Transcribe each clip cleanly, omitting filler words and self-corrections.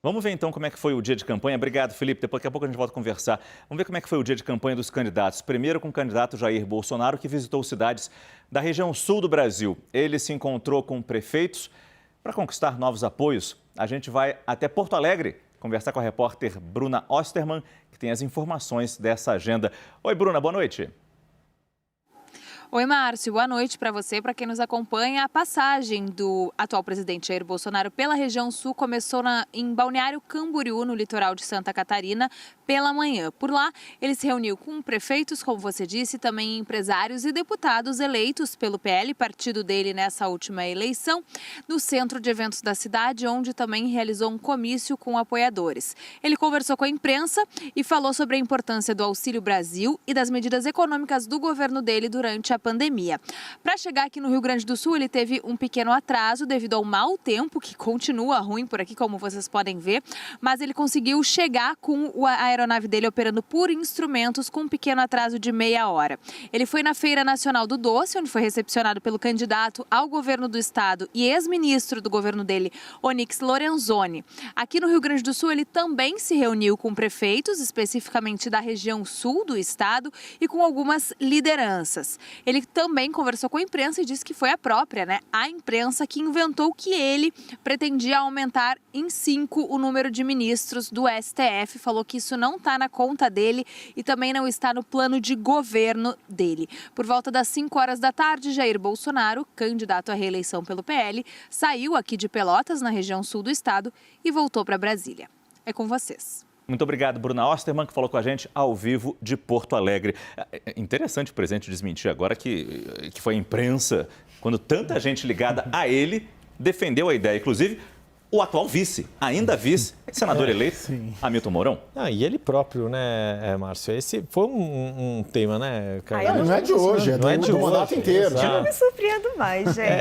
Vamos ver então como é que foi o dia de campanha. Obrigado, Felipe. Daqui a pouco a gente volta a conversar. Vamos ver como é que foi o dia de campanha dos candidatos. Primeiro com o candidato Jair Bolsonaro, que visitou cidades da região sul do Brasil. Ele se encontrou com prefeitos para conquistar novos apoios. A gente vai até Porto Alegre conversar com a repórter Bruna Osterman, que tem as informações dessa agenda. Oi, Bruna, boa noite. Oi, Márcio. Boa noite para você, para quem nos acompanha. A passagem do atual presidente Jair Bolsonaro pela região sul começou em Balneário Camboriú, no litoral de Santa Catarina, pela manhã. Por lá, ele se reuniu com prefeitos, como você disse, também empresários e deputados eleitos pelo PL, partido dele nessa última eleição, no centro de eventos da cidade, onde também realizou um comício com apoiadores. Ele conversou com a imprensa e falou sobre a importância do Auxílio Brasil e das medidas econômicas do governo dele durante a pandemia. Para chegar aqui no Rio Grande do Sul, ele teve um pequeno atraso devido ao mau tempo, que continua ruim por aqui, como vocês podem ver, mas ele conseguiu chegar com a aeronave dele operando por instrumentos com um pequeno atraso de meia hora. Ele foi na Feira Nacional do Doce, onde foi recepcionado pelo candidato ao governo do estado e ex-ministro do governo dele, Onyx Lorenzoni. Aqui no Rio Grande do Sul, ele também se reuniu com prefeitos, especificamente da região sul do estado, e com algumas lideranças. Ele também conversou com a imprensa e disse que foi a própria, a imprensa que inventou que ele pretendia aumentar em 5 o número de ministros do STF. Falou que isso não está na conta dele e também não está no plano de governo dele. Por volta das 5 horas da tarde, Jair Bolsonaro, candidato à reeleição pelo PL, saiu aqui de Pelotas, na região sul do estado, e voltou para Brasília. É com vocês. Muito obrigado, Bruna Osterman, que falou com a gente ao vivo de Porto Alegre. É interessante o presidente desmentir agora que foi a imprensa, quando tanta gente ligada a ele defendeu a ideia. Inclusive, o atual vice, ainda vice, senador eleito, sim. Hamilton Mourão. E ele próprio, Márcio? Esse foi um tema, cara? Não é de hoje, não é do mandato inteiro. Eu não me surpreendo mais, gente.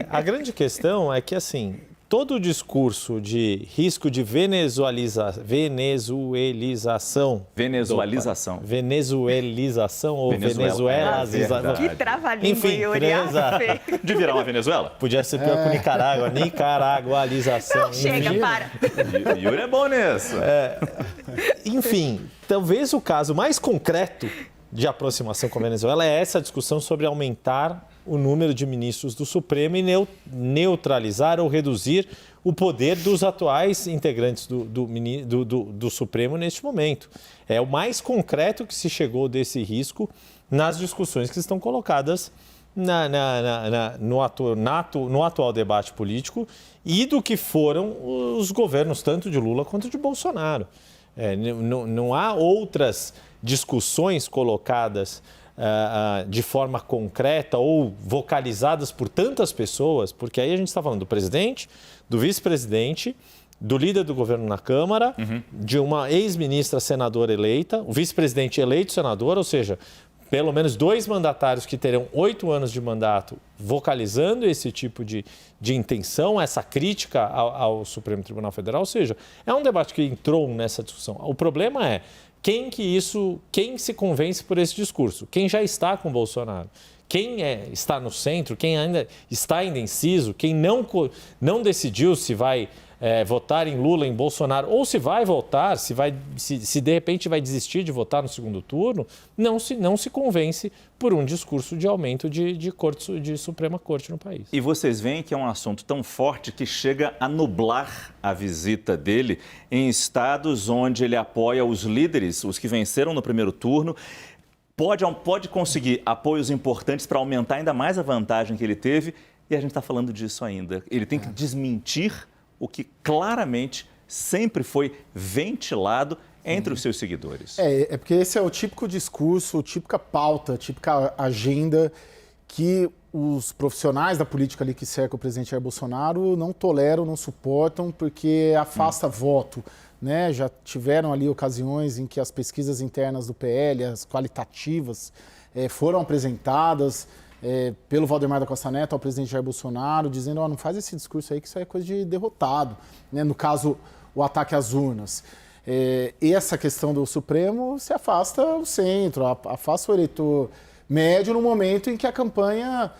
A grande questão é que, assim, todo o discurso de risco de venezuelização ou venezuelazização. Que trava-língua, Yuri. De virar uma Venezuela? Podia ser pior que Nicarágua, nicaragualização. Não, chega, para. Yuri é bom nisso. Enfim, talvez o caso mais concreto de aproximação com a Venezuela é essa discussão sobre aumentar o número de ministros do Supremo e neutralizar ou reduzir o poder dos atuais integrantes do Supremo neste momento. É o mais concreto que se chegou desse risco nas discussões que estão colocadas no atual debate político e do que foram os governos tanto de Lula quanto de Bolsonaro. Não há outras discussões colocadas de forma concreta ou vocalizadas por tantas pessoas, porque aí a gente está falando do presidente, do vice-presidente, do líder do governo na Câmara, de uma ex-ministra senadora eleita, o vice-presidente eleito senador, ou seja, pelo menos 2 mandatários que terão 8 anos de mandato vocalizando esse tipo de intenção, essa crítica ao Supremo Tribunal Federal, ou seja, é um debate que entrou nessa discussão. O problema é quem se convence por esse discurso? Quem já está com Bolsonaro? Quem está no centro? Quem ainda está indeciso? Quem não decidiu se vai votar em Lula, em Bolsonaro, ou se vai votar, se de repente vai desistir de votar no segundo turno, não se convence por um discurso de aumento de Suprema Corte no país. E vocês veem que é um assunto tão forte que chega a nublar a visita dele em estados onde ele apoia os líderes, os que venceram no primeiro turno. Pode conseguir apoios importantes para aumentar ainda mais a vantagem que ele teve, e a gente está falando disso ainda. Ele tem que desmentir o que claramente sempre foi ventilado entre os seus seguidores. É porque esse é o típico discurso, típica pauta, típica agenda que os profissionais da política ali que cercam o presidente Jair Bolsonaro não toleram, não suportam, porque afasta voto. Já tiveram ali ocasiões em que as pesquisas internas do PL, as qualitativas, foram apresentadas pelo Valdemar da Costa Neto ao presidente Jair Bolsonaro, dizendo, não faz esse discurso aí que isso aí é coisa de derrotado. No caso, o ataque às urnas. E essa questão do Supremo se afasta o centro, afasta o eleitor médio no momento em que a campanha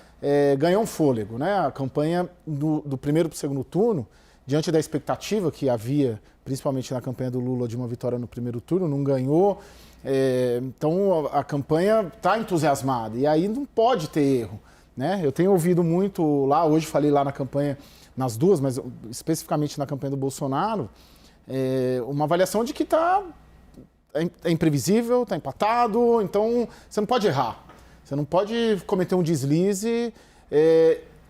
ganhou um fôlego. A campanha do primeiro para o segundo turno diante da expectativa que havia, principalmente na campanha do Lula, de uma vitória no primeiro turno, não ganhou. Então a campanha está entusiasmada e aí não pode ter erro, né? Eu tenho ouvido muito lá, hoje falei lá na campanha, nas duas, mas especificamente na campanha do Bolsonaro, uma avaliação de que é imprevisível, está empatado, então você não pode errar. Você não pode cometer um deslize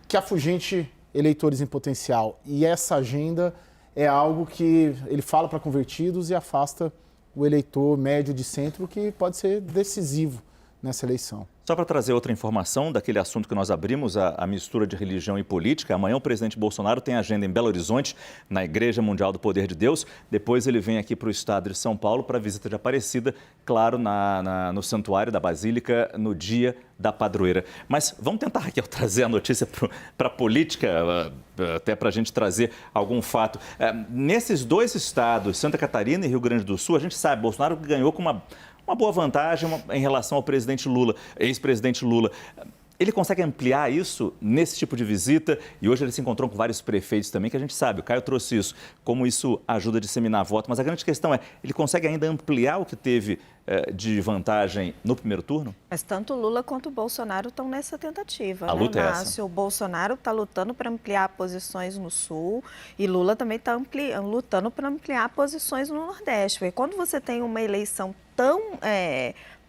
que afugente eleitores em potencial. E essa agenda é algo que ele fala para convertidos e afasta o eleitor médio de centro, que pode ser decisivo nessa eleição. Só para trazer outra informação daquele assunto que nós abrimos, a mistura de religião e política, amanhã o presidente Bolsonaro tem agenda em Belo Horizonte, na Igreja Mundial do Poder de Deus. Depois ele vem aqui para o estado de São Paulo para a visita de Aparecida, claro, no Santuário da Basílica, no dia da padroeira. Mas vamos tentar, Raquel, trazer a notícia para a política, até para a gente trazer algum fato. Nesses dois estados, Santa Catarina e Rio Grande do Sul, a gente sabe, Bolsonaro ganhou com uma boa vantagem em relação ao presidente Lula, ex-presidente Lula. Ele consegue ampliar isso nesse tipo de visita? E hoje ele se encontrou com vários prefeitos também, que a gente sabe, o Caio trouxe isso, como isso ajuda a disseminar voto. Mas a grande questão é, ele consegue ainda ampliar o que teve de vantagem no primeiro turno? Mas tanto Lula quanto o Bolsonaro estão nessa tentativa. A luta é essa. O Bolsonaro está lutando para ampliar posições no Sul e Lula também está lutando para ampliar posições no Nordeste. Porque quando você tem uma eleição tão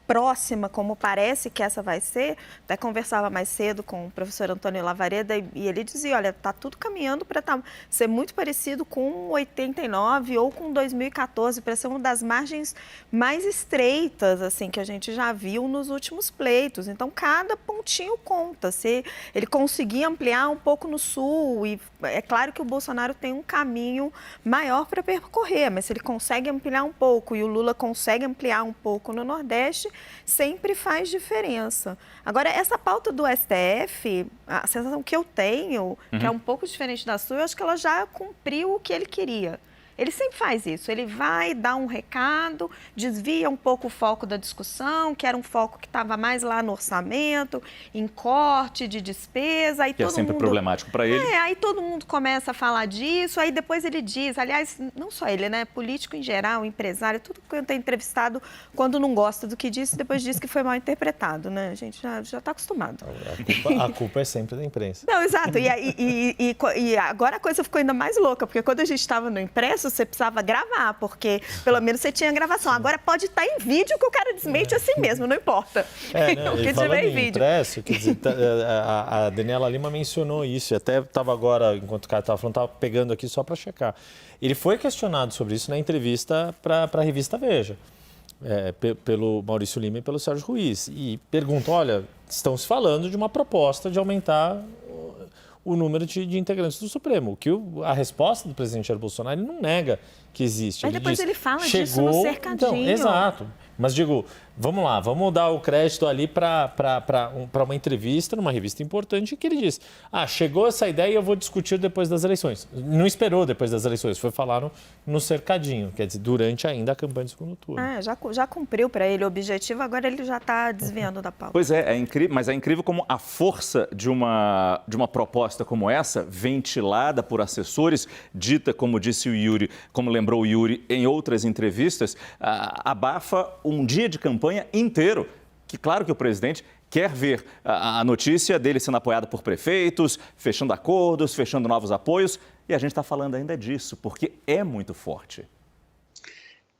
próxima como parece que essa vai ser, até conversava mais cedo com o professor Antônio Lavareda e ele dizia, olha, está tudo caminhando para ser muito parecido com 89 ou com 2014, para ser uma das margens mais estreitas assim que a gente já viu nos últimos pleitos. Então, cada pontinho conta. Se ele conseguir ampliar um pouco no Sul, e é claro que o Bolsonaro tem um caminho maior para percorrer, mas se ele consegue ampliar um pouco e o Lula consegue ampliar um pouco no Nordeste, sempre faz diferença. Agora, essa pauta do STF, a sensação que eu tenho, que é um pouco diferente da sua, eu acho que ela já cumpriu o que ele queria. Ele sempre faz isso, ele vai dar um recado, desvia um pouco o foco da discussão, que era um foco que estava mais lá no orçamento, em corte de despesa. Aí que é sempre problemático para ele. Aí todo mundo começa a falar disso, aí depois ele diz, aliás, não só ele, né? Político em geral, empresário, tudo que eu tenho entrevistado, quando não gosta do que disse, depois diz que foi mal interpretado, né? A gente já está acostumado. A culpa é sempre da imprensa. Não, exato. E agora a coisa ficou ainda mais louca, porque quando a gente estava no impresso, você precisava gravar, porque pelo menos você tinha gravação. Agora pode estar em vídeo que o cara desmente assim mesmo, não importa. O que tiver em vídeo. Impresso, quer dizer, a Daniela Lima mencionou isso, e até estava agora, enquanto o cara estava falando, estava pegando aqui só para checar. Ele foi questionado sobre isso na entrevista para a revista Veja, pelo Maurício Lima e pelo Sérgio Ruiz. E perguntam, olha, estão se falando de uma proposta de aumentar o número de integrantes do Supremo. Que a resposta do presidente Jair Bolsonaro, ele não nega que existe. Mas depois ele fala disso no cercadinho. Então, exato. Mas digo, vamos lá, vamos dar o crédito ali para uma entrevista, numa revista importante, que ele disse, chegou essa ideia e eu vou discutir depois das eleições. Não esperou depois das eleições, foi falar no cercadinho, quer dizer, durante ainda a campanha do segundo turno. Já cumpriu para ele o objetivo, agora ele já está desviando da pauta. Pois é incrível, mas é incrível como a força de uma proposta como essa, ventilada por assessores, dita, como disse o Yuri, como lembrou o Yuri em outras entrevistas, abafa um dia de campanha inteiro, que claro que o presidente quer ver a notícia dele sendo apoiado por prefeitos, fechando acordos, fechando novos apoios, e a gente está falando ainda disso, porque é muito forte.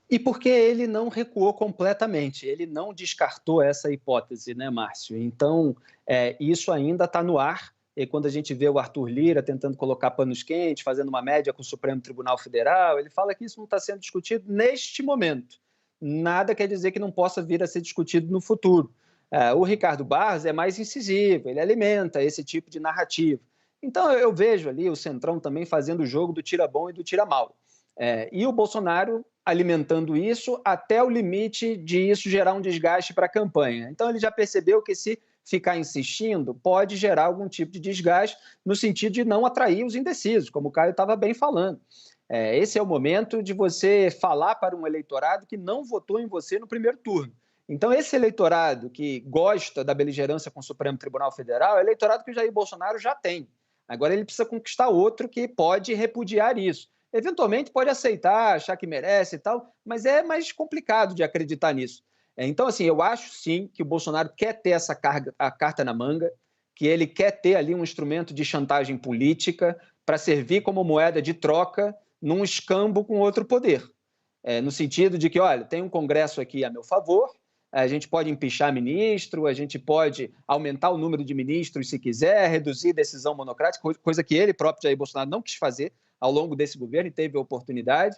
E porque ele não recuou completamente, ele não descartou essa hipótese, né, Márcio? Então, isso ainda está no ar. E quando a gente vê o Arthur Lira tentando colocar panos quentes, fazendo uma média com o Supremo Tribunal Federal, ele fala que isso não está sendo discutido neste momento. Nada quer dizer que não possa vir a ser discutido no futuro. O Ricardo Barros é mais incisivo, ele alimenta esse tipo de narrativa. Então, eu vejo ali o Centrão também fazendo o jogo do tira bom e do tira mal. E o Bolsonaro alimentando isso até o limite de isso gerar um desgaste para a campanha. Então, ele já percebeu que se ficar insistindo pode gerar algum tipo de desgaste no sentido de não atrair os indecisos, como o Caio estava bem falando. Esse é o momento de você falar para um eleitorado que não votou em você no primeiro turno. Então, esse eleitorado que gosta da beligerância com o Supremo Tribunal Federal é eleitorado que o Jair Bolsonaro já tem. Agora ele precisa conquistar outro que pode repudiar isso. Eventualmente pode aceitar, achar que merece e tal, mas é mais complicado de acreditar nisso. Então, assim, eu acho sim que o Bolsonaro quer ter a carta na manga, que ele quer ter ali um instrumento de chantagem política para servir como moeda de troca num escambo com outro poder. No sentido de que, olha, tem um Congresso aqui a meu favor, a gente pode empichar ministro, a gente pode aumentar o número de ministros se quiser, reduzir decisão monocrática, coisa que ele próprio, Jair Bolsonaro, não quis fazer ao longo desse governo e teve a oportunidade.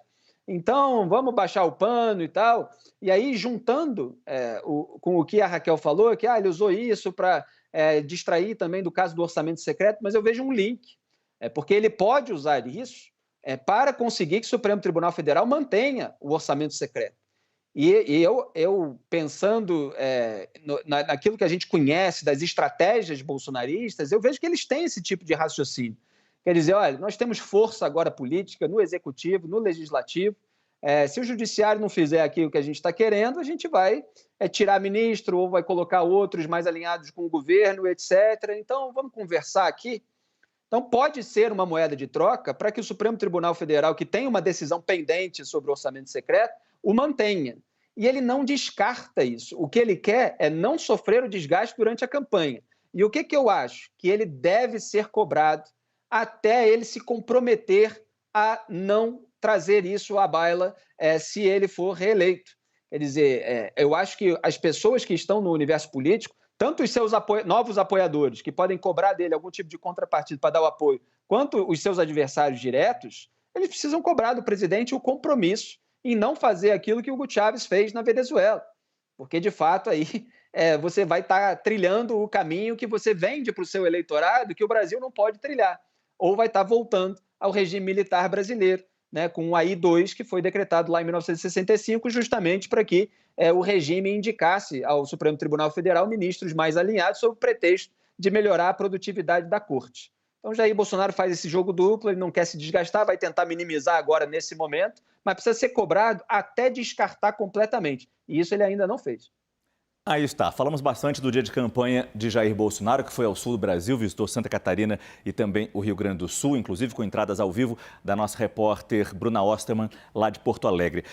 Então, vamos baixar o pano e tal. E aí, juntando com o que a Raquel falou, que ele usou isso para distrair também do caso do orçamento secreto, mas eu vejo um link, porque ele pode usar isso para conseguir que o Supremo Tribunal Federal mantenha o orçamento secreto. E eu pensando naquilo que a gente conhece das estratégias bolsonaristas, eu vejo que eles têm esse tipo de raciocínio. Quer dizer, olha, nós temos força agora política no executivo, no legislativo. Se o judiciário não fizer aqui o que a gente está querendo, a gente vai tirar ministro ou vai colocar outros mais alinhados com o governo, etc. Então, vamos conversar aqui. Então, pode ser uma moeda de troca para que o Supremo Tribunal Federal, que tem uma decisão pendente sobre o orçamento secreto, o mantenha. E ele não descarta isso. O que ele quer é não sofrer o desgaste durante a campanha. E o que eu acho? Que ele deve ser cobrado até ele se comprometer a não trazer isso à baila se ele for reeleito. Quer dizer, eu acho que as pessoas que estão no universo político, tanto os seus novos apoiadores, que podem cobrar dele algum tipo de contrapartida para dar o apoio, quanto os seus adversários diretos, eles precisam cobrar do presidente o compromisso em não fazer aquilo que o Hugo Chávez fez na Venezuela. Porque, de fato, aí você vai estar trilhando o caminho que você vende para o seu eleitorado que o Brasil não pode trilhar. Ou vai estar voltando ao regime militar brasileiro, com o AI-2, que foi decretado lá em 1965, justamente para que o regime indicasse ao Supremo Tribunal Federal ministros mais alinhados sob o pretexto de melhorar a produtividade da corte. Então, Jair Bolsonaro faz esse jogo duplo, ele não quer se desgastar, vai tentar minimizar agora nesse momento, mas precisa ser cobrado até descartar completamente. E isso ele ainda não fez. Aí está. Falamos bastante do dia de campanha de Jair Bolsonaro, que foi ao sul do Brasil, visitou Santa Catarina e também o Rio Grande do Sul, inclusive com entradas ao vivo da nossa repórter Bruna Osterman, lá de Porto Alegre.